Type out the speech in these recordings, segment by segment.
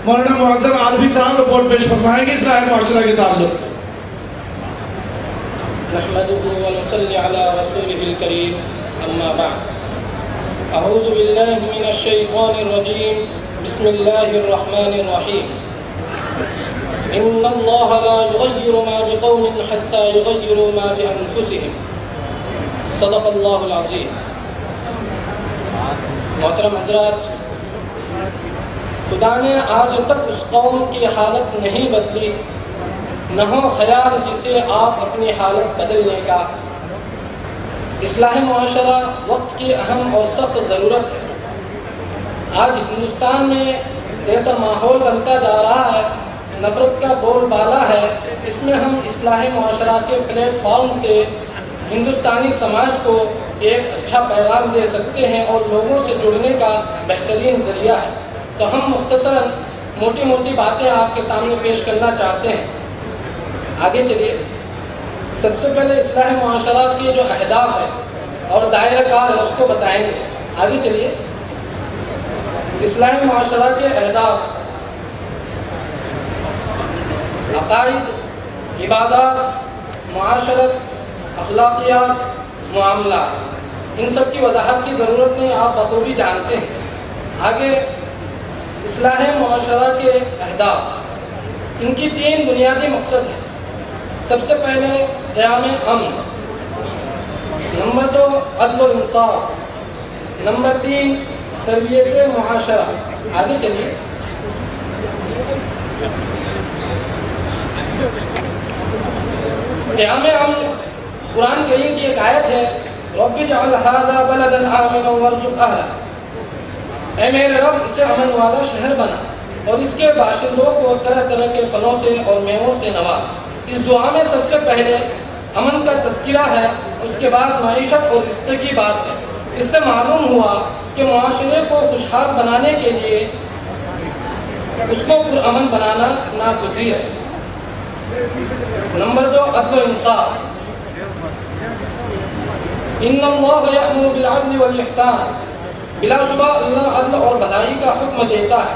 مولانا معظم عارفی صاحب رپورٹ پیش فرمائیں گے اصلاح معاشرہ کے تعلق سے۔ نحمده ونصلي على رسوله الكريم اما بعد اعوذ بالله من الشيطان الرجيم بسم الله الرحمن الرحيم ان الله لا يغير ما بقوم حتى يغيروا ما بانفسهم صدق الله العظيم۔ محترم حضرات، خدا نے آج تک اس قوم کی حالت نہیں بدلی، نہ ہو خیال جسے آپ اپنی حالت بدلنے کا۔ اصلاح معاشرہ وقت کی اہم اور سخت ضرورت ہے۔ آج ہندوستان میں جیسا ماحول بنتا جا رہا ہے، نفرت کا بول بالا ہے، اس میں ہم اصلاح معاشرہ کے پلیٹ فارم سے ہندوستانی سماج کو ایک اچھا پیغام دے سکتے ہیں اور لوگوں سے جڑنے کا بہترین ذریعہ ہے۔ تو ہم مختصراً موٹی موٹی باتیں آپ کے سامنے پیش کرنا چاہتے ہیں۔ آگے چلیے، سب سے پہلے اصلاح معاشرہ کے جو اہداف ہیں اور دائرہ کار ہے اس کو بتائیں گے۔ آگے چلیے، اصلاح معاشرہ کے اہداف: عقائد، عبادات، معاشرت، اخلاقیات، معاملات، ان سب کی وضاحت کی ضرورت نہیں، آپ بخوبی جانتے ہیں۔ آگے اصلاح معاشرہ کے اہداف، ان کی 3 بنیادی مقصد ہیں۔ سب سے پہلے قیام امن، نمبر 2 عدل و انصاف، نمبر 3 تربیت معاشرہ۔ آگے چلیے، قیام امن قرآن کریم کی ایک آیت ہے، رب اجعل ھذا بلدا آمنا وارزق اہلہ، اے میرے رب اسے امن والا شہر بنا اور اس کے باشندوں کو طرح طرح کے پھلوں سے اور میووں سے نواز۔ اس دعا میں سب سے پہلے امن کا تذکرہ ہے، اس کے بعد معیشت اور رزق کی بات ہے۔ اس سے معلوم ہوا کہ معاشرے کو خوشحال بنانے کے لیے اس کو پرامن بنانا ناگزیر ہے۔ نمبر 2 عدل و انصاف، ان اللہ یأمر بالعدل والاحسان، بلا شبہ اللہ عدل اور بھلائی کا حکم دیتا ہے۔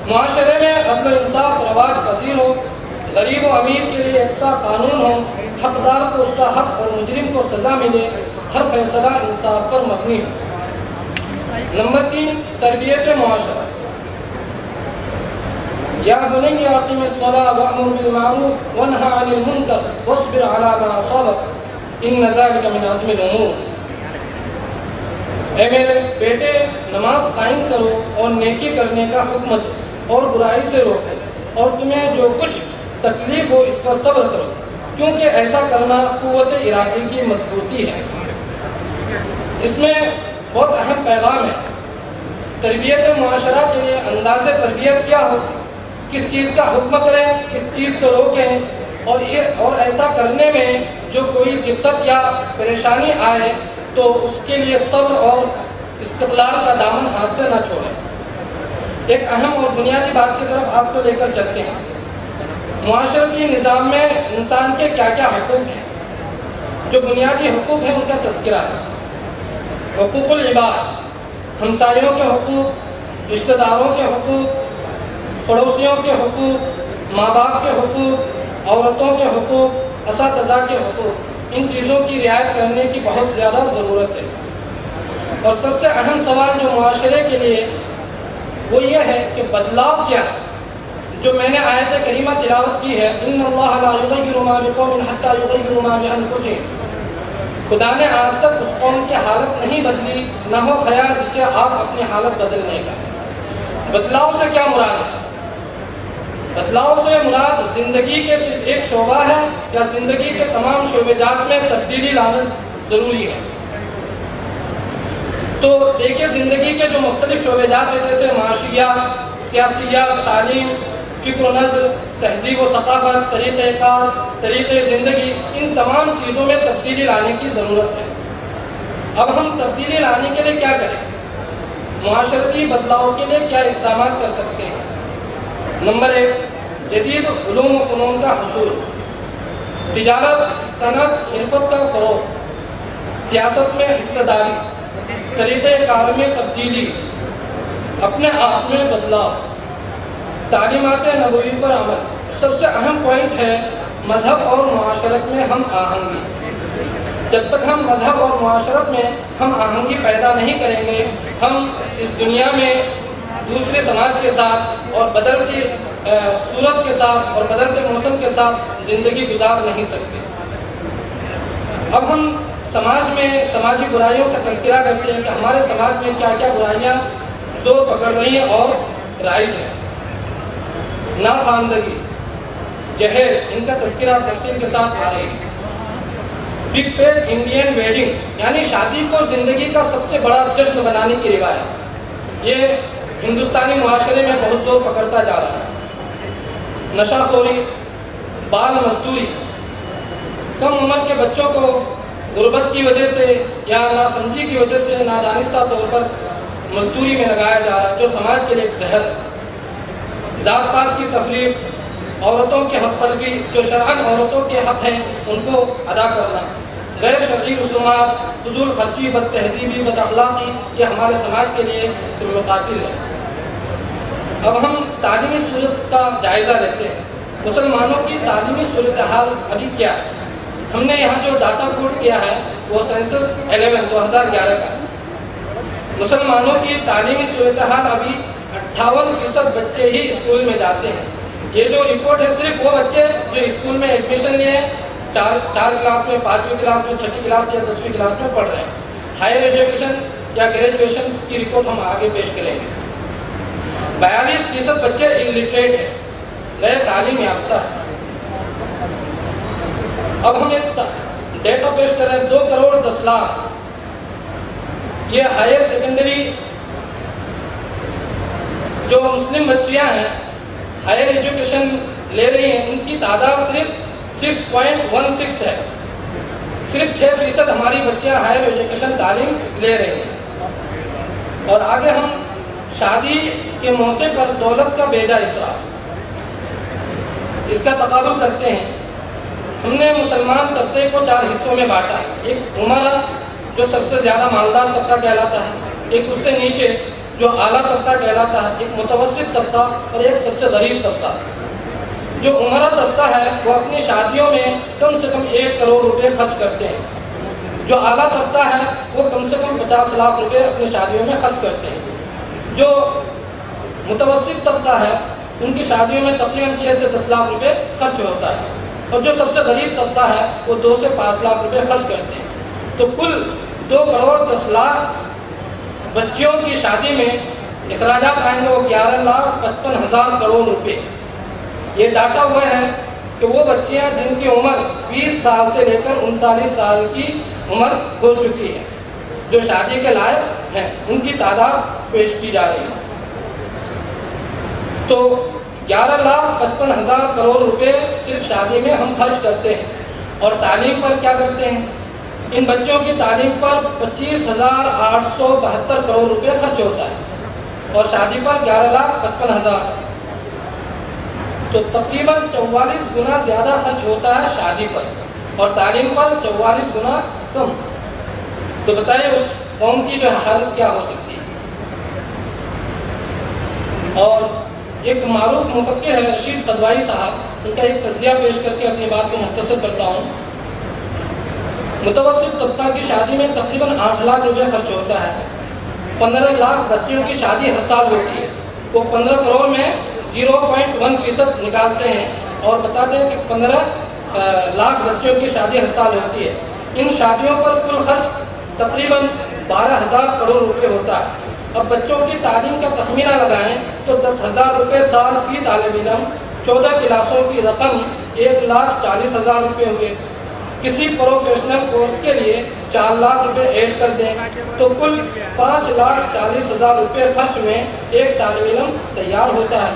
معاشرے میں عدل و انصاف رواج پذیر ہو، غریب و امیر کے لیے یکساں قانون ہو، حقدار کو اس کا حق اور مجرم کو سزا ملے، ہر فیصلہ انصاف پر مبنی ہو۔ نمبر 3 تربیت معاشرہ، یا بنی اقم الصلاۃ وامر بالمعروف وانہی عن المنکر واصبر علی ما اصابک ان ذلک من عزم الامور۔ اے میرے بیٹے، نماز قائم کرو اور نیکی کرنے کا حکم دو اور برائی سے روکو، اور تمہیں جو کچھ تکلیف ہو اس پر صبر کرو، کیونکہ ایسا کرنا قوت ارادی کی مضبوطی ہے۔ اس میں بہت اہم پیغام ہے۔ تربیت معاشرہ کے لیے انداز تربیت کیا ہو، کس چیز کا حکم کریں، کس چیز سے روکیں، اور ایسا کرنے میں جو کوئی دقت یا پریشانی آئے تو اس کے لیے صبر اور استقلال کا دامن ہاتھ سے نہ چھوڑیں۔ ایک اہم اور بنیادی بات کی طرف آپ کو لے کر چلتے ہیں۔ معاشرتی نظام میں انسان کے کیا کیا حقوق ہیں؟ جو بنیادی حقوق ہیں ان کا تذکرہ ہے۔ حقوق العباد، ہمسایوں کے حقوق، رشتہ داروں کے حقوق، پڑوسیوں کے حقوق، ماں باپ کے حقوق، عورتوں کے حقوق، اساتذہ کے حقوق، ان چیزوں کی رعایت کرنے کی بہت زیادہ ضرورت ہے۔ اور سب سے اہم سوال جو معاشرے کے لیے وہ یہ ہے کہ بدلاؤ کیا ہے؟ جو میں نے آیت کریمہ تلاوت کی ہے، ان اللہ لا یغیر ما بقوم حتی یغیروا ما بانفسہم، خدا نے آج تک اس قوم کی حالت نہیں بدلی، نہ ہو خیال جس سے آپ اپنی حالت بدلنے کا۔ بدلاؤ سے کیا مراد ہے؟ بدلاؤ سے مراد زندگی کے صرف ایک شعبہ ہے یا زندگی کے تمام شعبے جات میں تبدیلی لانا ضروری ہے؟ تو دیکھیں، زندگی کے جو مختلف شعبے جات ہیں جیسے معاشیات، سیاسیات، تعلیم، فکر و نظر، تہذیب و ثقافت، طریقہ کار، طریقہ زندگی، ان تمام چیزوں میں تبدیلی لانے کی ضرورت ہے۔ اب ہم تبدیلی لانے کے لیے کیا کریں؟ معاشرتی بدلاؤ کے لیے کیا اقدامات کر سکتے ہیں؟ نمبر 1 جدید علوم و فنون کا حصول، تجارت، صنعت، حرفت کا فروغ، سیاست میں حصہ داری، طریقہ کار میں تبدیلی، اپنے آپ میں بدلاؤ۔ تعلیمات نبوی پر عمل۔ سب سے اہم پوائنٹ ہے مذہب اور معاشرت میں ہم آہنگی۔ جب تک ہم مذہب اور معاشرت میں ہم آہنگی پیدا نہیں کریں گے، ہم اس دنیا میں دوسرے سماج کے ساتھ اور بدلتی صورت کے ساتھ اور بدلتے موسم کے ساتھ زندگی گزار نہیں سکتے۔ اب ہم سماج میں سماجی برائیوں کا تذکرہ کرتے ہیں کہ ہمارے سماج میں کیا کیا برائیاں زور پکڑ رہی ہیں اور رائج ہیں۔ ناخواندگی، جہیز، ان کا تذکرہ تفصیل کے ساتھ آ رہی ہے۔ بگ فیٹ انڈین ویڈنگ، یعنی شادی کو زندگی کا سب سے بڑا جشن بنانے کی روایت، یہ ہندوستانی معاشرے میں بہت زور پکڑتا جا رہا ہے۔ نشہ خوری، بال مزدوری، کم عمر کے بچوں کو غربت کی وجہ سے یا ناسمجھی کی وجہ سے نادانستہ طور پر مزدوری میں لگایا جا رہا ہے، جو سماج کے لیے ایک زہر ہے۔ ذات پات کی تفریق، عورتوں کی حق تلفی، جو شرعاً عورتوں کے حق ہیں ان کو ادا کرنا، غیر شرعی رسومات، فضول خرچی، بد تہذیبی، بد اخلاقی، یہ ہمارے سماج کے لیے سبب قاتل ہے۔ اب ہم تعلیمی صورت کا جائزہ لیتے ہیں۔ مسلمانوں کی تعلیمی صورتحال ابھی کیا ہے؟ ہم نے یہاں جو ڈاٹا کوٹ کیا ہے وہ سینسس 11 2011 کا۔ مسلمانوں کی تعلیمی صورتحال ابھی 58% بچے ہی اسکول میں جاتے ہیں۔ یہ جو رپورٹ ہے صرف وہ بچے جو اسکول میں ایڈمیشن لیے ہیں، چار کلاس میں، 5ویں کلاس میں، 6ٹھی کلاس یا 10ویں کلاس میں پڑھ رہے ہیں۔ ہائر ایجوکیشن یا گریجویشن کی رپورٹ ہم آگے پیش کریں گے۔ 42% بچے الٹریٹ ہیں، غیر تعلیم یافتہ ہے۔ اب ہم ایک ڈیٹا پیش کر رہے ہیں، 2 کروڑ 10 لاکھ یہ ہائر سیکنڈری جو مسلم بچیاں ہیں ہائر ایجوکیشن لے رہی ہیں، ان کی تعداد صرف 6.16 ہے۔ صرف 6% ہماری بچیاں ہائر ایجوکیشن تعلیم لے رہی ہیں۔ اور آگے ہم شادی کے موقع پر دولت کا بیجا اسراف، اس کا تقابل کرتے ہیں۔ ہم نے مسلمان طبقے کو 4 حصوں میں بانٹا ہے۔ ایک عمرہ جو سب سے زیادہ مالدار طبقہ کہلاتا ہے، ایک اس سے نیچے جو اعلیٰ طبقہ کہلاتا ہے، ایک متوسط طبقہ اور ایک سب سے غریب طبقہ۔ جو عمرہ طبقہ ہے وہ اپنی شادیوں میں کم سے کم 1 کروڑ روپے خرچ کرتے ہیں۔ جو اعلیٰ طبقہ ہے وہ کم سے کم 50 لاکھ روپے اپنی شادیوں میں خرچ کرتے ہیں۔ جو متوسط طبقہ ہے ان کی شادیوں میں تقریباً 6 سے 10 لاکھ روپے خرچ ہوتا ہے، اور جو سب سے غریب طبقہ ہے وہ 2 سے 5 لاکھ روپے خرچ کرتے ہیں۔ تو کل 2 کروڑ 10 لاکھ بچیوں کی شادی میں اخراجات آئیں گے وہ 11,55,000 کروڑ روپے۔ یہ ڈاٹا ہوا ہے کہ وہ بچیاں جن کی عمر 20 سال سے لے کر 39 سال کی عمر ہو چکی ہے، جو شادی کے لائق ہیں، ان کی تعداد پیش کی جا رہی ہے۔ تو 11,55,000 کروڑ روپے صرف شادی میں ہم خرچ کرتے ہیں۔ اور تعلیم پر کیا کرتے ہیں؟ ان بچوں کی تعلیم پر 25,872 کروڑ روپے خرچ ہوتا ہے، اور شادی پر 11,55,000، تو تقریباً 44 گنا زیادہ خرچ ہوتا ہے شادی پر، اور تعلیم پر 44 گنا کم۔ تو بتائیں اس قوم کی جو حالت کیا ہو سکتی ہے۔ اور ایک معروف مفکر ہے رشید قدوائی صاحب، ان کا ایک تجزیہ پیش کر کے اپنی بات کو مختصر کرتا ہوں۔ متوسط طبقہ کی شادی میں تقریباً 8 لاکھ روپے خرچ ہوتا ہے۔ 15 لاکھ بچیوں کی شادی ہر سال ہوتی ہے، وہ 15 کروڑ میں 0.1% نکالتے ہیں اور بتاتے ہیں کہ 15 لاکھ بچیوں کی شادی ہر سال ہوتی ہے۔ ان شادیوں پر کل خرچ تقریباً 12,000 کروڑ روپے ہوتا ہے۔ اب بچوں کی تعلیم کا تخمینہ لگائیں تو 10,000 روپے سال فی طالب علم، 14 کلاسوں کی رقم 1,40,000 روپے ہوئے۔ کسی پروفیشنل کورس کے لیے 4 لاکھ روپے ایڈ کر دیں تو کل 5,40,000 روپے خرچ میں ایک طالب علم تیار ہوتا ہے۔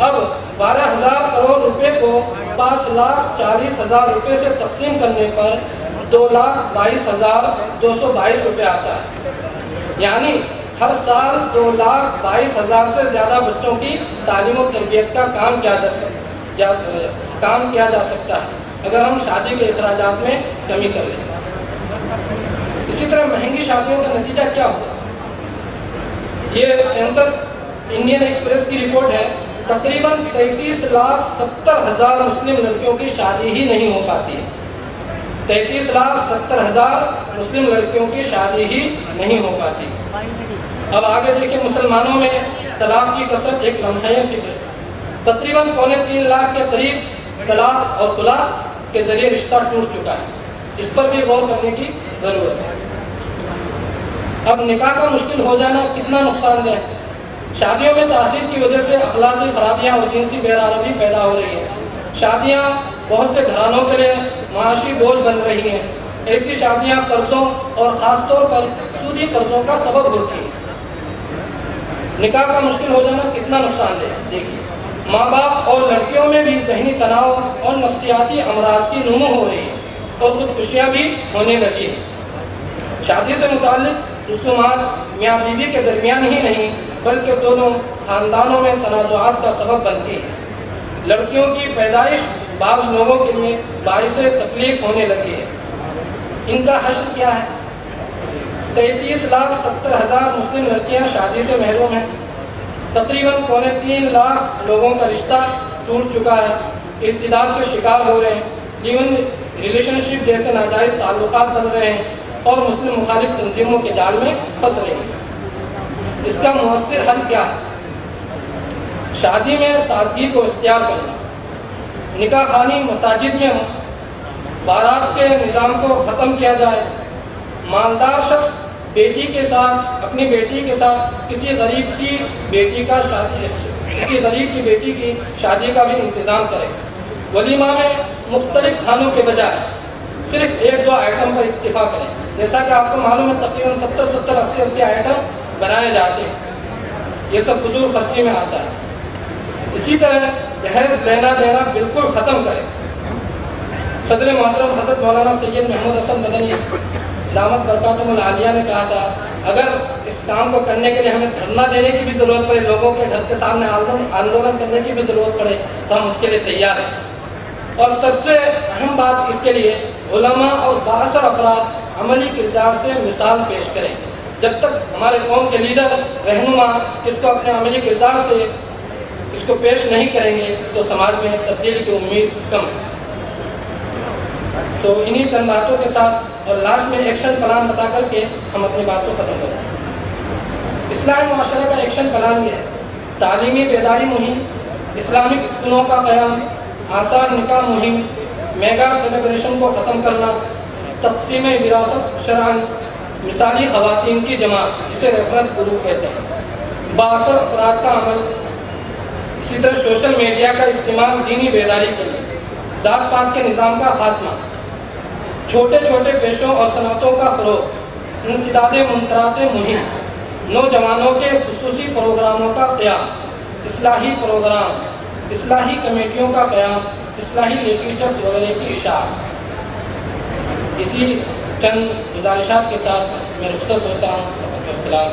اب 12,000 کروڑ روپے کو 5,40,000 روپے سے تقسیم کرنے پر 2,22,222 روپے آتا ہے، یعنی ہر سال 2,22,000 سے زیادہ بچوں کی تعلیم و تربیت کا کام کیا جا سکتا ہے اگر ہم شادی کے اخراجات میں کمی کر لیں۔ اسی طرح مہنگی شادیوں کا نتیجہ کیا ہوگا؟ یہ سینسس انڈین ایکسپریس کی رپورٹ ہے تقریباً 33,70,000 مسلم لڑکیوں کی شادی ہی نہیں ہو پاتی ہے. 33,70,000 مسلم لڑکیوں کی شادی ہی نہیں ہو پاتی. اب آگے دیکھیں، مسلمانوں میں طلاق کی کثرت ایک لمحہ فکر ہے. تقریباً 3.25 لاکھ کے قریب طلاق اور خلا کے ذریعے رشتہ ٹوٹ چکا ہے. اس پر بھی غور کرنے کی ضرورت ہے. اب نکاح کا مشکل ہو جانا کتنا نقصان دہ ہے. شادیوں میں تاخیر کی وجہ سے اخلاقی خرابیاں اور جنسی بے-آرامی پیدا ہو رہی ہیں. شادیاں بہت سے گھرانوں کے لیے معاشی بوجھ بن رہی ہیں. ایسی شادیاں قرضوں اور خاص طور پر سودی قرضوں کا سبب ہوتی ہیں. نکاح کا مشکل ہو جانا کتنا نقصان دہ ہے. دیکھیے، ماں باپ اور لڑکیوں میں بھی ذہنی تناؤ اور نفسیاتی امراض کی نمو ہو رہی ہے اور خودکشیاں بھی ہونے لگی ہیں. شادی سے متعلق رسومات میاں بیوی کے درمیان ہی نہیں بلکہ دونوں خاندانوں میں تنازعات کا سبب بنتی ہے. لڑکیوں کی پیدائش بعض لوگوں کے لیے باعث تکلیف ہونے لگی ہے. ان کا حشر کیا ہے؟ 33,70,000 مسلم لڑکیاں شادی سے محروم ہیں. تقریباً 3.25 لاکھ لوگوں کا رشتہ ٹوٹ چکا ہے. ارتداد کے شکار ہو رہے ہیں. لیون ریلیشن شپ جیسے ناجائز تعلقات بن رہے ہیں اور مسلم مخالف تنظیموں کے جال میں پھنس رہے ہیں. اس کا مؤثر حل کیا ہے؟ شادی میں سادگی کو اختیار کرنا. نکاح خوانی مساجد میں ہو. بارات کے نظام کو ختم کیا جائے. مالدار شخص بیٹی کے ساتھ اپنی بیٹی کے ساتھ کسی غریب کی بیٹی کی شادی کا بھی انتظام کرے. ولیمہ میں مختلف کھانوں کے بجائے صرف 1-2 آئٹم پر اکتفا کریں. جیسا کہ آپ کو معلوم ہے تقریباً 70-80 آئٹم بنائے جاتے ہیں. یہ سب فضول خرچی میں آتا ہے. اسی طرح جہیز لینا دینا بالکل ختم کریں. صدر محترم حضرت مولانا سید محمود حسن مدنی دامت برکاتہم العالیہ نے کہا تھا، اگر اس کام کو کرنے کے لیے ہمیں دھرنا دینے کی بھی ضرورت پڑے، لوگوں کے گھر کے سامنے آندولن کرنے کی بھی ضرورت پڑے، تو ہم اس کے لیے تیار ہیں. اور سب سے اہم بات اس کے لیے علماء اور بااثر افراد عملی کردار سے مثال پیش کریں. جب تک ہمارے قوم کے لیڈر رہنما اس کو اپنے عملی کردار سے اس کو پیش نہیں کریں گے تو سماج میں تبدیلی کی امید کم ہے. تو انہی چند باتوں کے ساتھ اور لاسٹ میں ایکشن پلان بتا کر کے ہم اپنی بات کو ختم کریں. اسلامی معاشرہ کا ایکشن پلان یہ ہے: تعلیمی بیداری مہم، اسلامک اسکولوں کا قیام، آسان نکاح مہم، میگا سیلیبریشن کو ختم کرنا، تقسیم وراثت شرعاً، مثالی خواتین کی جماعت جسے ریفرنس گروپ کہتے ہیں، بااثر افراد کا عمل، اسی طرح سوشل میڈیا کا استعمال دینی بیداری کے لیے، ذات پات کے نظام کا خاتمہ، چھوٹے چھوٹے پیشوں اور صنعتوں کا فروغ، انسداد منکرات مہم، نوجوانوں کے خصوصی پروگراموں کا قیام، اصلاحی پروگرام، اصلاحی کمیٹیوں کا قیام، اصلاحی لیٹریچرز وغیرہ کی اشاعت. اسی چند گزارشات کے ساتھ میں رخصت ہوتا ہوں. السلام.